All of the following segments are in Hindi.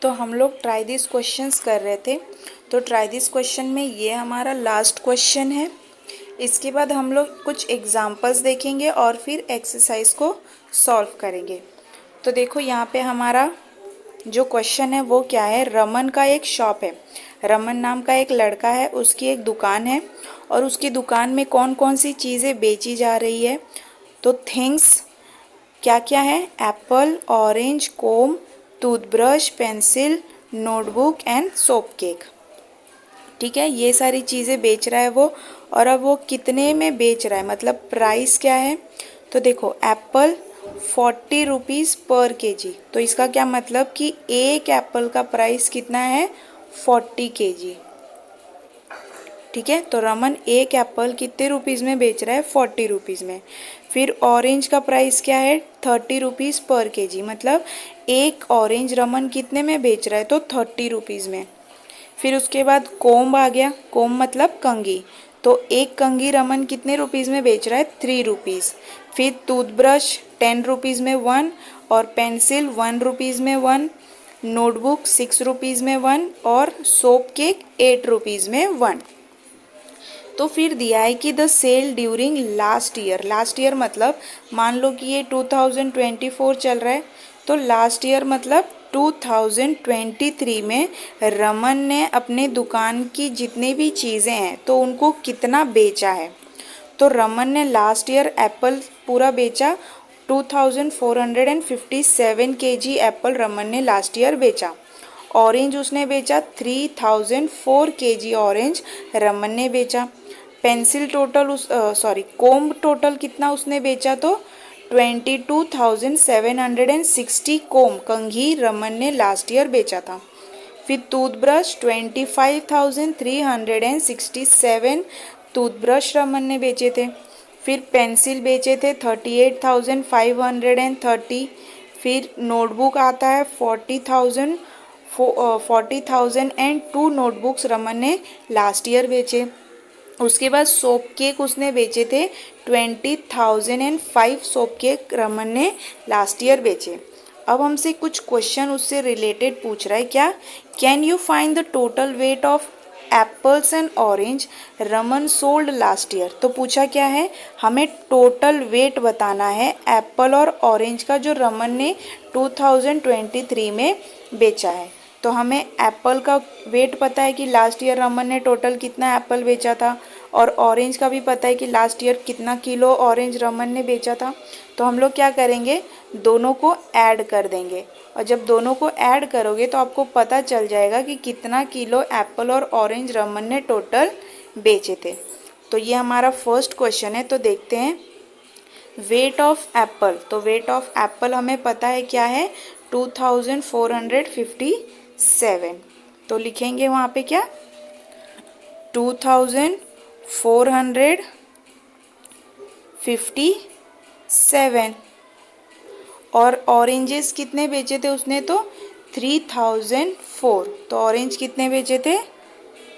तो हम लोग ट्राई दिस क्वेश्चंस कर रहे थे। तो ट्राई दिस क्वेश्चन में ये हमारा लास्ट क्वेश्चन है। इसके बाद हम लोग कुछ एग्जांपल्स देखेंगे और फिर एक्सरसाइज को सॉल्व करेंगे। तो देखो यहाँ पे हमारा जो क्वेश्चन है वो क्या है। रमन का एक शॉप है। रमन नाम का एक लड़का है, उसकी एक दुकान है और उसकी दुकान में कौन कौन सी चीज़ें बेची जा रही है। तो थिंग्स क्या क्या है, apple, orange, comb, toothbrush, pencil, notebook and soap cake. ठीक है, ये सारी चीज़ें बेच रहा है वो। और अब वो कितने में बेच रहा है, मतलब प्राइस क्या है। तो देखो एप्पल 40 रुपीज़ पर केजी। तो इसका क्या मतलब कि एक एप्पल का प्राइस कितना है, 40 केजी। ठीक है, तो रमन एक एप्पल कितने रुपीज़ में बेच रहा है, 40 रुपीज़ में। फिर ऑरेंज का प्राइस क्या है, 30 रुपीज़ पर केजी, मतलब एक ऑरेंज रमन कितने में बेच रहा है, तो 30 रुपीज़ में। फिर उसके बाद कोम्ब आ गया, कोम्ब मतलब कंघी। तो एक कंघी रमन कितने रुपीज़ में बेच रहा है, 3 रुपीज़। फिर टूथब्रश 10 रुपीज़ में 1, और पेंसिल 1 रुपीज़ में 1, नोटबुक 6 रुपीज़ में 1, और सोप केक 8 रुपीज़ में 1। तो फिर दिया है कि the sale during last year. Last year मतलब मान लो कि ये 2024 चल रहा है, तो लास्ट ईयर मतलब 2023 में रमन ने अपने दुकान की जितनी भी चीज़ें हैं तो उनको कितना बेचा है। तो रमन ने लास्ट ईयर एप्पल पूरा बेचा, 2457 केजी एप्पल रमन ने लास्ट ईयर बेचा। ऑरेंज उसने बेचा 3004 केजी ऑरेंज रमन ने बेचा। पेंसिल टोटल कोम्ब टोटल कितना उसने बेचा, तो 22,760 कोम्ब कंघी रमन ने लास्ट ईयर बेचा था। फिर टूथब्रश 25,367 टूथब्रश रमन ने बेचे थे। फिर पेंसिल बेचे थे 38,530। फिर नोटबुक आता है 40,002 नोटबुक्स रमन ने लास्ट ईयर बेचे। उसके बाद सोप केक उसने बेचे थे 20,005 सोप केक रमन ने लास्ट ईयर बेचे। अब हमसे कुछ क्वेश्चन उससे रिलेटेड पूछ रहा है, क्या, can you find the total weight of apples and orange Raman sold last year. तो पूछा क्या है, हमें टोटल वेट बताना है एप्पल और ऑरेंज का जो रमन ने 2023 में बेचा है। तो हमें एप्पल का वेट पता है कि लास्ट ईयर रमन ने टोटल कितना एप्पल बेचा था, और ऑरेंज का भी पता है कि लास्ट ईयर कितना किलो ऑरेंज रमन ने बेचा था। तो हम लोग क्या करेंगे, दोनों को ऐड कर देंगे, और जब दोनों को ऐड करोगे तो आपको पता चल जाएगा कि कितना किलो एप्पल और ऑरेंज रमन ने टोटल बेचे थे। तो ये हमारा फर्स्ट क्वेश्चन है। तो देखते हैं वेट ऑफ एप्पल। तो वेट ऑफ एप्पल हमें पता है क्या है, 2457। तो लिखेंगे वहाँ पे क्या, 2457। और ऑरेंजेस कितने बेचे थे उसने, तो 3004। तो ऑरेंज कितने बेचे थे,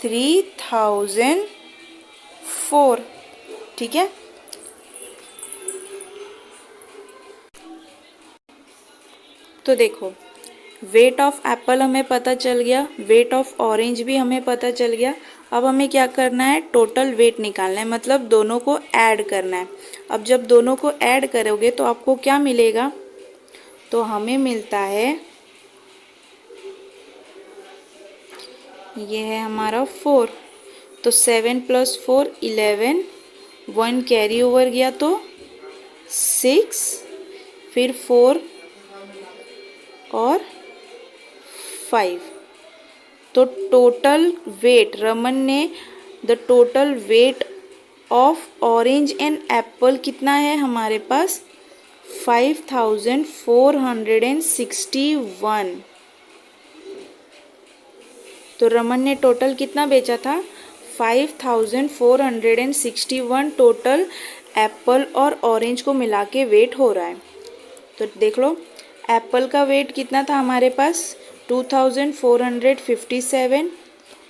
3004। ठीक है, तो देखो वेट ऑफ एप्पल हमें पता चल गया, वेट ऑफ ऑरेंज भी हमें पता चल गया। अब हमें क्या करना है, टोटल वेट निकालना है, मतलब दोनों को ऐड करना है। अब जब दोनों को ऐड करोगे तो आपको क्या मिलेगा, तो हमें मिलता है, ये है हमारा 4। तो 7 + 4 11, 1 कैरी ओवर गया तो 6, फिर 4 और 5। तो टोटल वेट रमन ने, the total weight of orange and Apple कितना है हमारे पास, 5461। तो रमन ने टोटल कितना बेचा था, 5461 टोटल एप्पल और ऑरेंज को मिला के वेट हो रहा है। तो देख लो एप्पल का वेट कितना था हमारे पास, 2457,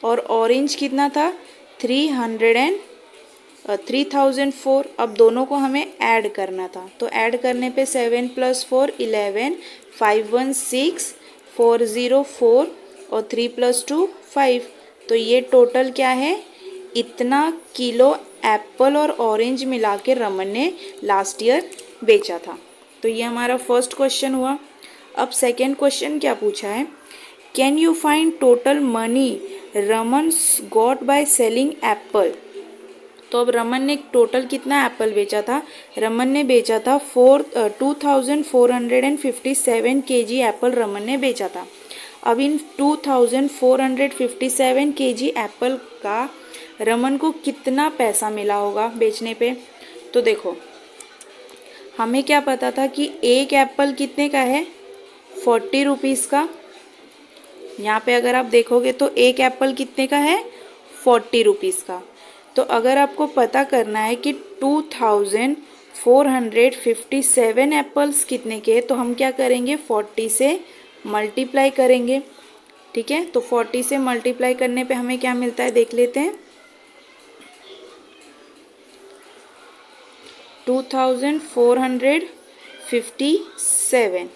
और ऑरेंज कितना था, 3004। अब दोनों को हमें ऐड करना था, तो ऐड करने पे 7 + 4 11, 5 1 6, 4 0 4 और 3 + 2 5। तो ये टोटल क्या है, इतना किलो एप्पल और ऑरेंज मिला के रमन ने लास्ट ईयर बेचा था। तो ये हमारा फर्स्ट क्वेश्चन हुआ। अब सेकेंड क्वेश्चन क्या पूछा है, can you find total money Raman got by selling Apple. तो अब रमन ने टोटल कितना एप्पल बेचा था, रमन ने बेचा था 2457 kg एप्पल रमन ने बेचा था। अब इन 2457 kg एप्पल का रमन को कितना पैसा मिला होगा बेचने पे। तो देखो हमें क्या पता था कि एक एप्पल कितने का है, 40 रुपीज़ का। यहाँ पे अगर आप देखोगे तो एक एप्पल कितने का है, 40 रुपीज़ का। तो अगर आपको पता करना है कि 2457 एप्पल्स कितने के, तो हम क्या करेंगे, 40 से मल्टीप्लाई करेंगे। ठीक है, तो 40 से मल्टीप्लाई करने पे हमें क्या मिलता है देख लेते हैं। 2457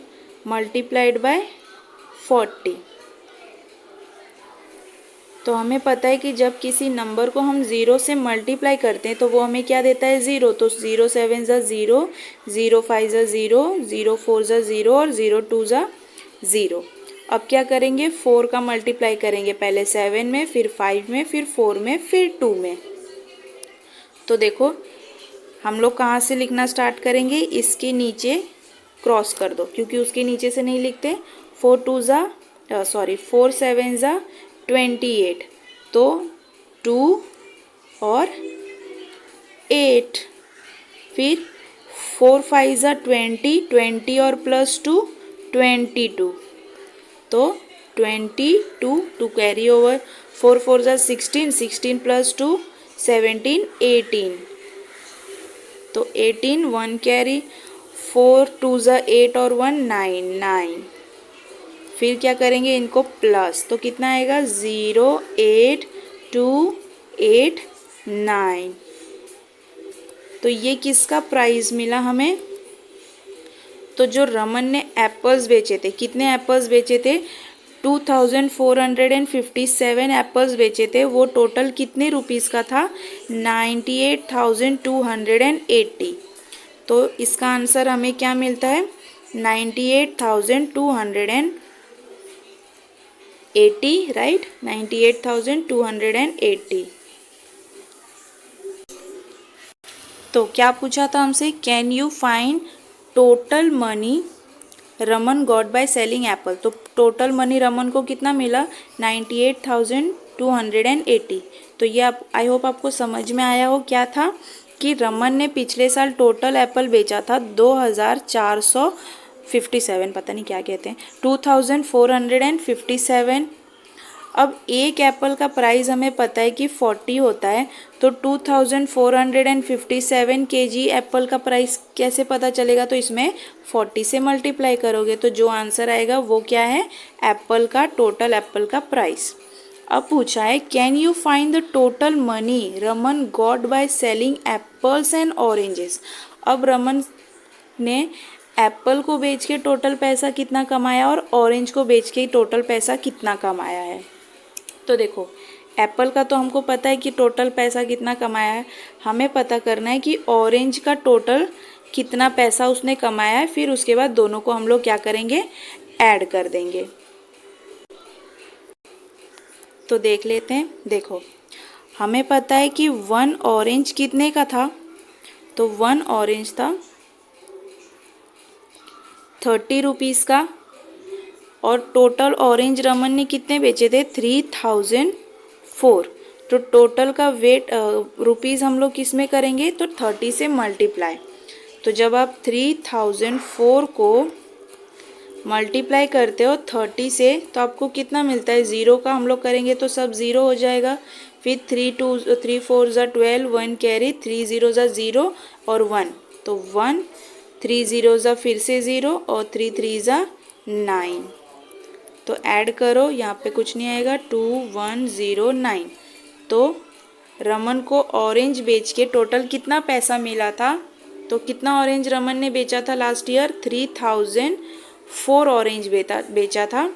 मल्टीप्लाइड बाय 40। तो हमें पता है कि जब किसी नंबर को हम ज़ीरो से मल्टीप्लाई करते हैं तो वो हमें क्या देता है, ज़ीरो। तो 0 7 ज़ा 0, 0 5 ज़ा 0, 0 4 ज़ा 0 और 0 2 ज़ा 0। अब क्या करेंगे, 4 का मल्टीप्लाई करेंगे, पहले 7 में, फिर 5 में, फिर 4 में, फिर 2 में। तो देखो हम लोग कहाँ से लिखना स्टार्ट करेंगे, इसके नीचे क्रॉस कर दो, क्योंकि उसके नीचे से नहीं लिखते। 4 7 ज़ा 28, तो 2 और 8। फिर 4 5 ज़ा 20, 20 और +2 22, तो 22, 2 कैरी ओवर। 4 4 ज़ा 16, 16 +2 17, 18, तो 18, 1 कैरी। 4 2 ज़ा 8 और 1 9, 9। फिर क्या करेंगे, इनको प्लस, तो कितना आएगा, 0 8 2 8 9। तो ये किसका प्राइस मिला हमें, तो जो रमन ने एप्पल्स बेचे थे, कितने एप्पल्स बेचे थे, 2457 एप्पल्स बेचे थे, वो टोटल कितने रुपीज़ का था, 98,280। तो इसका आंसर हमें क्या मिलता है, 98,280, राइट, 98,280। तो क्या पूछा था हमसे, can you find total money Raman got by selling Apple. तो टोटल मनी रमन को कितना मिला, 98,280। तो ये आप, आई होप आपको समझ में आया हो क्या था, कि रमन ने पिछले साल टोटल एप्पल बेचा था 2457, पता नहीं क्या कहते हैं, 2457। अब एक एप्पल का प्राइस हमें पता है कि 40 होता है, तो 2457 kg एप्पल का प्राइस कैसे पता चलेगा, तो इसमें 40 से मल्टीप्लाई करोगे, तो जो आंसर आएगा वो क्या है, एप्पल का, टोटल एप्पल का प्राइस। अब पूछा है, can you find the total money Raman got by selling apples and oranges. अब रमन ने एप्पल को बेच के टोटल पैसा कितना कमाया और ऑरेंज को बेच के टोटल पैसा कितना कमाया है। तो देखो एप्पल का तो हमको पता है कि टोटल पैसा कितना कमाया है, हमें पता करना है कि ऑरेंज का टोटल कितना पैसा उसने कमाया है। फिर उसके बाद दोनों को हम लोग क्या करेंगे, ऐड कर देंगे। तो देख लेते हैं, देखो हमें पता है कि 1 ऑरेंज कितने का था, तो 1 ऑरेंज था 30 रुपीज़ का, और टोटल ऑरेंज रमन ने कितने बेचे थे, 3004। तो टोटल का वेट रुपीज़ हम लोग किस में करेंगे, तो 30 से मल्टीप्लाई। तो जब आप 3004 को मल्टीप्लाई करते हो 30 से, तो आपको कितना मिलता है, ज़ीरो का हम लोग करेंगे तो सब ज़ीरो हो जाएगा। फिर 3 4 ज़ा 12, 1 कैरी, 3 0 ज़ा 0 और 1, तो 1, 3 0 ज़ा फिर से 0 और 3 3 ज़ा 9। तो ऐड करो, यहाँ पे कुछ नहीं आएगा, 2109। तो रमन को ऑरेंज बेच के टोटल कितना पैसा मिला था, तो कितना ऑरेंज रमन ने बेचा था लास्ट ईयर, 3004 ऑरेंज बेचा था।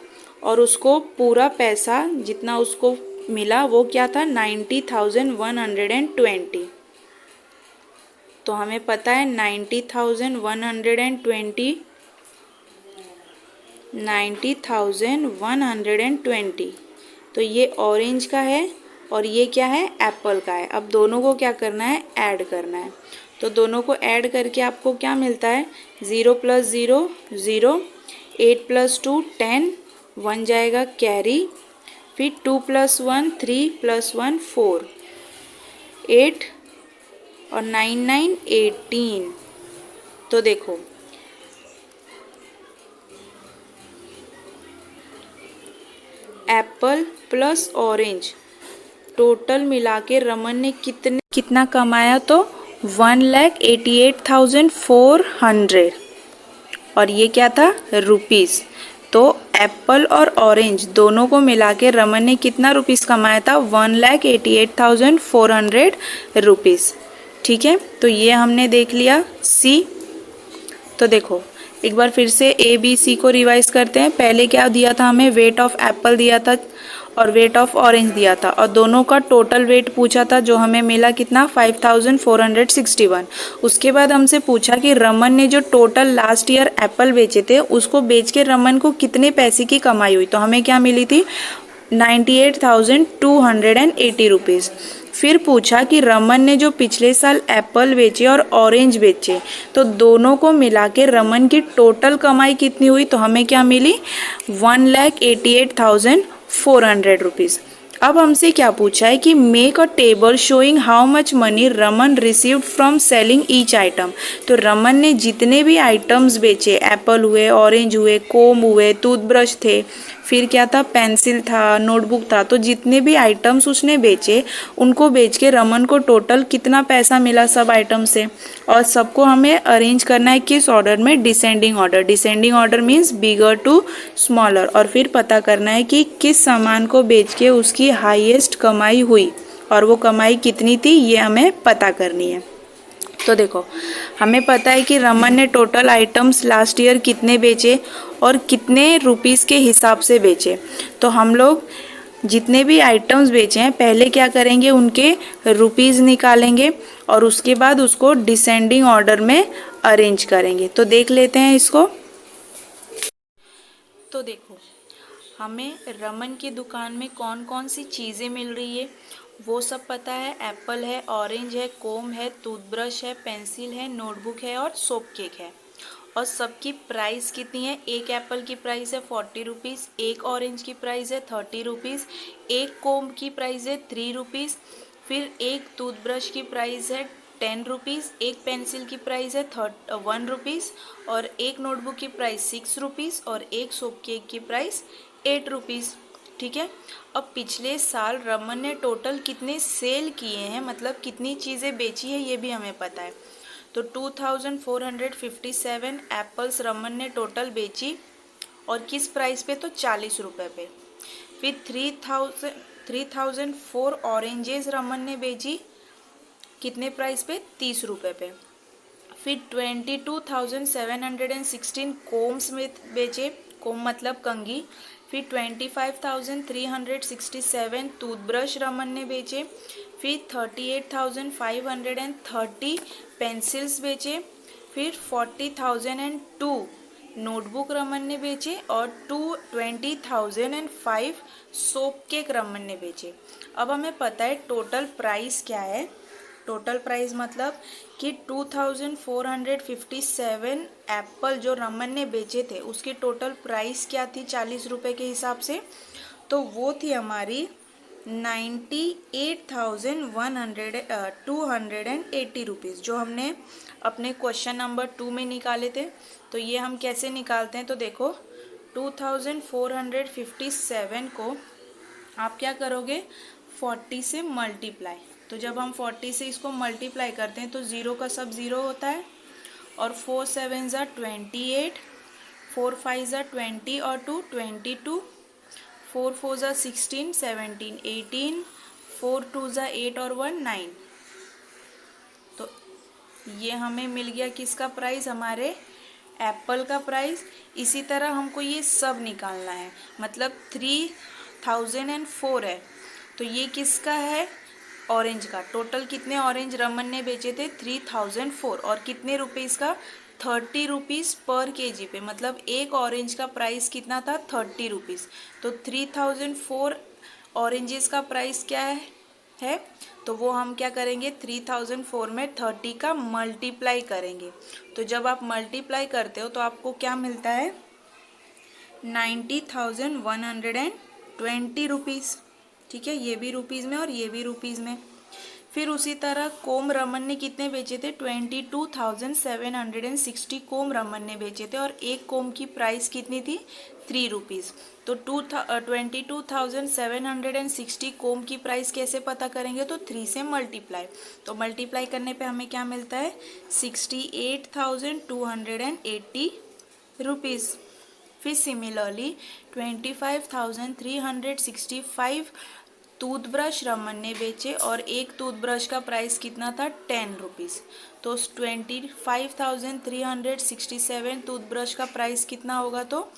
और उसको पूरा पैसा जितना उसको मिला वो क्या था 90,120। तो हमें पता है 90,120 तो ये ऑरेंज का है और ये क्या है एप्पल का है। अब दोनों को क्या करना है ऐड करना है। तो दोनों को ऐड करके आपको क्या मिलता है 0 + 0 0, 8 + 2 10, 1 जाएगा कैरी, फिर 2 + 1 3 + 1 4, 8 और 9 9 18। तो देखो एप्पल प्लस ऑरेंज टोटल मिला के रमन ने कितना कमाया तो 1,88,400 और ये क्या था रुपीस। तो एप्पल और ऑरेंज दोनों को मिला के रमन ने कितना रुपीस कमाया था 1,88,400 रुपीस। ठीक है, तो ये हमने देख लिया सी। तो देखो एक बार फिर से ए बी सी को रिवाइज करते हैं। पहले क्या दिया था हमें वेट ऑफ एप्पल दिया था और वेट ऑफ ऑरेंज दिया था और दोनों का टोटल वेट पूछा था जो हमें मिला कितना 5,461। उसके बाद हमसे पूछा कि रमन ने जो टोटल लास्ट ईयर एप्पल बेचे थे उसको बेच के रमन को कितने पैसे की कमाई हुई। तो हमें क्या मिली थी 98,280 रुपीज़। फिर पूछा कि रमन ने जो पिछले साल एप्पल बेचे और ऑरेंज बेचे तो दोनों को मिला के रमन की टोटल कमाई कितनी हुई। तो हमें क्या मिली 1,88,400 रुपीज़। अब हमसे क्या पूछा है कि make a table showing how much money Raman received from selling each item. तो रमन ने जितने भी आइटम्स बेचे एप्पल हुए, ऑरेंज हुए, कोम हुए, टूथब्रश थे, फिर क्या था पेंसिल था, नोटबुक था, तो जितने भी आइटम्स उसने बेचे उनको बेच के रमन को टोटल कितना पैसा मिला सब आइटम से। और सबको हमें अरेंज करना है किस ऑर्डर में descending order. Descending order means bigger to smaller. और फिर पता करना है कि किस सामान को बेच के उसकी हाईएस्ट कमाई हुई और वो कमाई कितनी थी ये हमें पता करनी है। तो देखो हमें पता है कि रमन ने टोटल आइटम्स लास्ट ईयर कितने बेचे और कितने रुपीस के हिसाब से बेचे। तो हम लोग जितने भी आइटम्स बेचे हैं पहले क्या करेंगे उनके रुपीस निकालेंगे और उसके बाद उसको डिसेंडिंग ऑर्डर में अरेंज करेंगे। तो देख लेते हैं इसको। तो देखो हमें रमन की दुकान में कौन कौन सी चीज़ें मिल रही है वो सब पता है। एप्पल है, ऑरेंज है, कोम है, टूथब्रश है, पेंसिल है, नोटबुक है और सोप केक है। और सबकी प्राइस कितनी है। एक एप्पल की प्राइस है 40 रुपीज़, एक ऑरेंज की प्राइस है 30 रुपीज़, एक कोम की प्राइस है 3 रुपीज़, फिर एक टूथब्रश की प्राइस है 10 रुपीज़, एक पेंसिल की प्राइस है 1 रुपीज़ और एक नोटबुक की प्राइस 6 रुपीज़ और एक सोप केक की प्राइस 8 रुपीज़। ठीक है। अब पिछले साल रमन ने टोटल कितने सेल किए हैं मतलब कितनी चीज़ें बेची है ये भी हमें पता है। तो 2,457 एप्पल्स रमन ने टोटल बेची और किस प्राइस पे तो 40 रुपये पे। फिर 3,004 ऑरेंजेस रमन ने बेची कितने प्राइस पे 30 रुपये पे। फिर 22,716 कोम्स में बेचे, कोम मतलब कंघी। फिर 25,367 टूथब्रश रमन ने बेचे। फिर 38,530 पेंसिल्स बेचे। फिर 40,002 नोटबुक रमन ने बेचे और 20,005 सोप केक रमन ने बेचे। अब हमें पता है टोटल प्राइस क्या है। टोटल प्राइस मतलब कि 2,457 एप्पल जो रमन ने बेचे थे उसकी टोटल प्राइस क्या थी 40 रुपये के हिसाब से। तो वो थी हमारी 98,280 रुपीज़ जो हमने अपने क्वेश्चन नंबर 2 में निकाले थे। तो ये हम कैसे निकालते हैं तो देखो 2,457 को आप क्या करोगे 40 से मल्टीप्लाई। तो जब हम 40 से इसको मल्टीप्लाई करते हैं तो ज़ीरो का सब ज़ीरो होता है और 4 7 ज़ा 28, 4 5 ज़ा 20 और 2 22, 4 4 ज़ा 16, 17 18, 4 2 ज़ा 8 और 1 9। तो ये हमें मिल गया किसका प्राइस हमारे एप्पल का प्राइस। इसी तरह हमको ये सब निकालना है, मतलब 3004 है, तो ये किसका है, ऑरेंज का। टोटल कितने ऑरेंज रमन ने बेचे थे, 3004, और कितने रुपीज़ का, 30 रुपीज़ पर केजी पे, मतलब एक ऑरेंज का प्राइस कितना था, 30 रुपीज़। तो 3004 ऑरेंजेस का प्राइस क्या है, तो वो हम क्या करेंगे, 3004 में 30 का मल्टीप्लाई करेंगे। तो जब आप मल्टीप्लाई करते हो तो आपको क्या मिलता है, 90,120 रुपीज़। ठीक है, ये भी रुपीज़ में और ये भी रुपीज़ में। फिर उसी तरह कोम रमन ने कितने बेचे थे, 22,760 कोम रमन ने बेचे थे, और एक कोम की प्राइस कितनी थी, 3 रुपीज़। तो 22,760 कोम की प्राइस कैसे पता करेंगे, तो 3 से मल्टीप्लाई। तो मल्टीप्लाई करने पे हमें क्या मिलता है, 68,280 रुपीज़। फिर सिमिलरली 25,365 टूथब्रश रमन ने बेचे, और एक टूथब्रश का प्राइस कितना था, 10 रुपीज़। तो 25,367 टूथब्रश का प्राइस कितना होगा, तो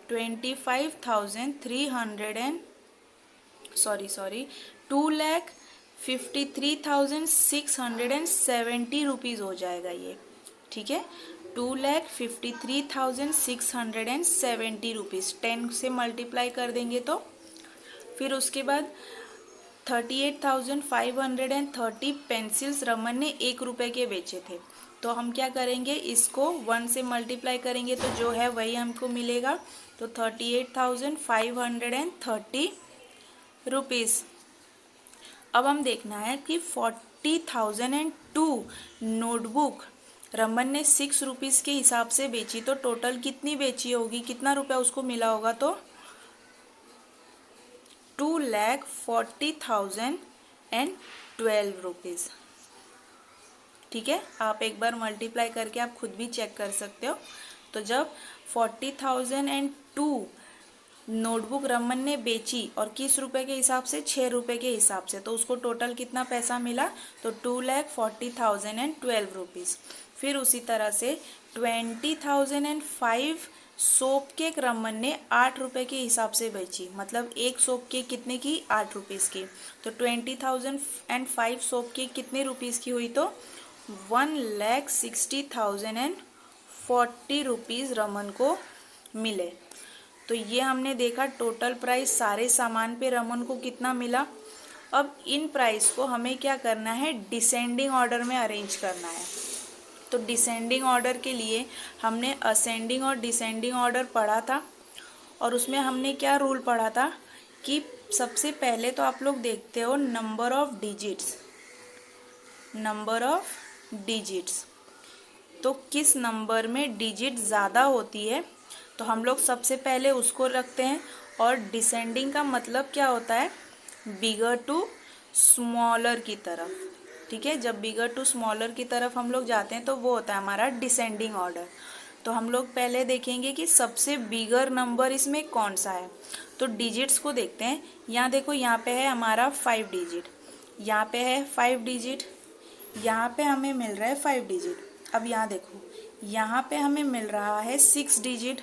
2,53,670 रुपीज़ हो जाएगा ये। ठीक है, 2,53,670 रुपीज़ 10 से मल्टीप्लाई कर देंगे तो। फिर उसके बाद 38,530 पेंसिल्स रमन ने 1 रुपये के बेचे थे। तो हम क्या करेंगे, इसको 1 से मल्टीप्लाई करेंगे तो जो है वही हमको मिलेगा। तो 38,530 रुपीज़। अब हम देखना है कि 40,002 नोटबुक रमन ने 6 रुपीज़ के हिसाब से बेची, तो टोटल कितनी बेची होगी, कितना रुपया उसको मिला होगा, तो 2,40,012 रुपीज़। ठीक है, आप एक बार मल्टीप्लाई करके आप खुद भी चेक कर सकते हो। तो जब 40,002 नोटबुक रमन ने बेची, और किस रुपए के हिसाब से, 6 रुपये के हिसाब से, तो उसको टोटल कितना पैसा मिला, तो 2,40,012 रुपीज़। फिर उसी तरह से 20,005 सोप केक रमन ने 8 रुपये के हिसाब से बेची, मतलब एक सोप केक कितने की, 8 रुपीज़ की। तो 20,005 सोप केक कितने रुपीज़ की हुई, तो 1,60,040 रुपीज़ रमन को मिले। तो ये हमने देखा टोटल प्राइस सारे सामान पे रमन को कितना मिला। अब इन प्राइस को हमें क्या करना है, डिसेंडिंग ऑर्डर में अरेंज करना है। तो डिसेंडिंग ऑर्डर के लिए हमने असेंडिंग और डिसेंडिंग ऑर्डर पढ़ा था, और उसमें हमने क्या रूल पढ़ा था कि सबसे पहले तो आप लोग देखते हो नंबर ऑफ डिजिट्स, तो किस नंबर में डिजिट ज़्यादा होती है, तो हम लोग सबसे पहले उसको रखते हैं। और डिसेंडिंग का मतलब क्या होता है, बिगर टू स्मॉलर की तरफ। ठीक है, जब बिगर टू स्मॉलर की तरफ हम लोग जाते हैं तो वो होता है हमारा डिसेंडिंग ऑर्डर। तो हम लोग पहले देखेंगे कि सबसे बिगर नंबर इसमें कौन सा है। तो डिजिट्स को देखते हैं। यहाँ देखो, यहाँ पे है हमारा 5 डिजिट, यहाँ पे है 5 डिजिट, यहाँ पे हमें मिल रहा है 5 डिजिट। अब यहाँ देखो, यहाँ पे हमें मिल रहा है 6 डिजिट,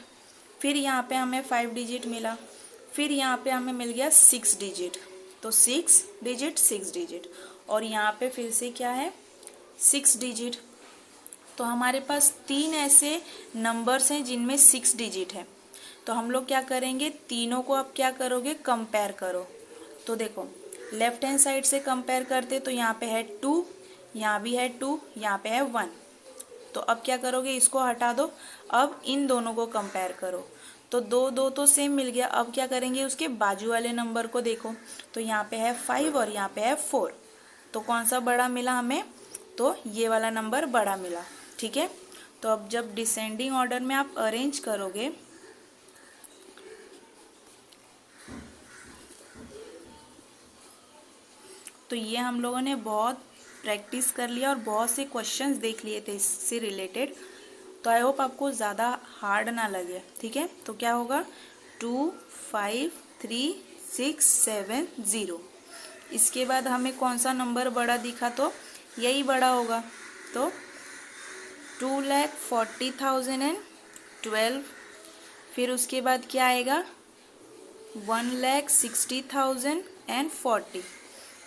फिर यहाँ पे हमें 5 डिजिट मिला, फिर यहाँ पे हमें मिल गया 6 डिजिट, तो 6 डिजिट, और यहाँ पे फिर से क्या है, 6 डिजिट। तो हमारे पास 3 ऐसे नंबर्स हैं जिनमें 6 डिजिट है। तो हम लोग क्या करेंगे, तीनों को अब क्या करोगे, कंपेयर करो। तो देखो, लेफ्ट हैंड साइड से कंपेयर करते तो यहाँ पे है 2, यहाँ भी है 2, यहाँ पे है 1। तो अब क्या करोगे, इसको हटा दो, अब इन दोनों को कंपेयर करो। तो 2 तो सेम मिल गया। अब क्या करेंगे, उसके बाजू वाले नंबर को देखो, तो यहाँ पे है 5 और यहाँ पे है 4, तो कौन सा बड़ा मिला हमें, तो ये वाला नंबर बड़ा मिला। ठीक है, तो अब जब डिसेंडिंग ऑर्डर में आप अरेंज करोगे, तो ये हम लोगों ने बहुत प्रैक्टिस कर लिया और बहुत से क्वेश्चंस देख लिए थे इससे रिलेटेड। तो आई होप आपको ज़्यादा हार्ड ना लगे। ठीक है, तो क्या होगा, 2 5 3 6 7 0। इसके बाद हमें कौन सा नंबर बड़ा दिखा, तो यही बड़ा होगा। तो 2,40,000 12, फिर उसके बाद क्या आएगा 1,60,040।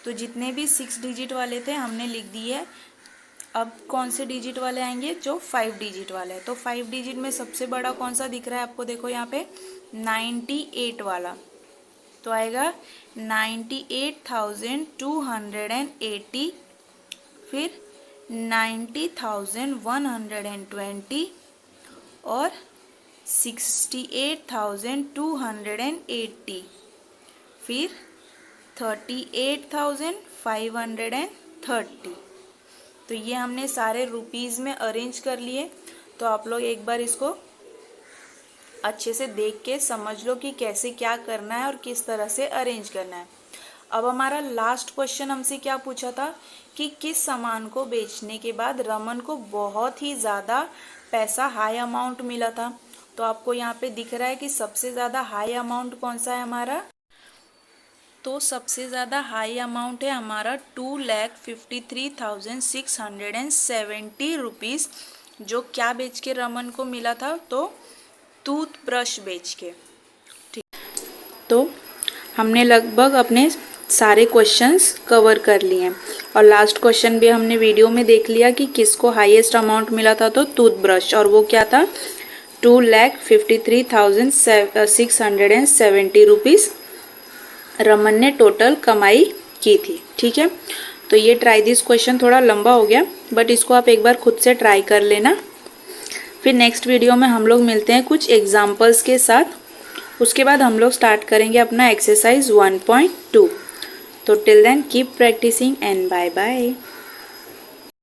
तो जितने भी 6 डिजिट वाले थे हमने लिख दिए। अब कौन से डिजिट वाले आएंगे, जो 5 डिजिट वाले हैं। तो 5 डिजिट में सबसे बड़ा कौन सा दिख रहा है आपको, देखो यहाँ पे 98 वाला। तो आएगा 98,280, फिर 90,120 और 68,280, फिर 38,530। तो ये हमने सारे रुपीज़ में अरेंज कर लिए। तो आप लोग एक बार इसको अच्छे से देख के समझ लो कि कैसे क्या करना है और किस तरह से अरेंज करना है। अब हमारा लास्ट क्वेश्चन हमसे क्या पूछा था कि किस सामान को बेचने के बाद रमन को बहुत ही ज़्यादा पैसा, हाई अमाउंट मिला था। तो आपको यहाँ पे दिख रहा है कि सबसे ज़्यादा हाई अमाउंट कौन सा है हमारा। तो सबसे ज़्यादा हाई अमाउंट है हमारा 2,53,670 रुपीज़, जो क्या बेच के रमन को मिला था, तो टूथब्रश बेच के। ठीक, तो हमने लगभग अपने सारे क्वेश्चंस कवर कर लिए हैं और लास्ट क्वेश्चन भी हमने वीडियो में देख लिया कि किसको हाईएस्ट अमाउंट मिला था, तो टूथब्रश, और वो क्या था 2,53,670 रुपीज़ रमन ने टोटल कमाई की थी। ठीक है, तो ये ट्राई दिस क्वेश्चन थोड़ा लंबा हो गया, बट इसको आप एक बार खुद से ट्राई कर लेना। फिर नेक्स्ट वीडियो में हम लोग मिलते हैं कुछ एग्जाम्पल्स के साथ। उसके बाद हम लोग स्टार्ट करेंगे अपना एक्सरसाइज 1.2। तो till then keep practicing and bye bye.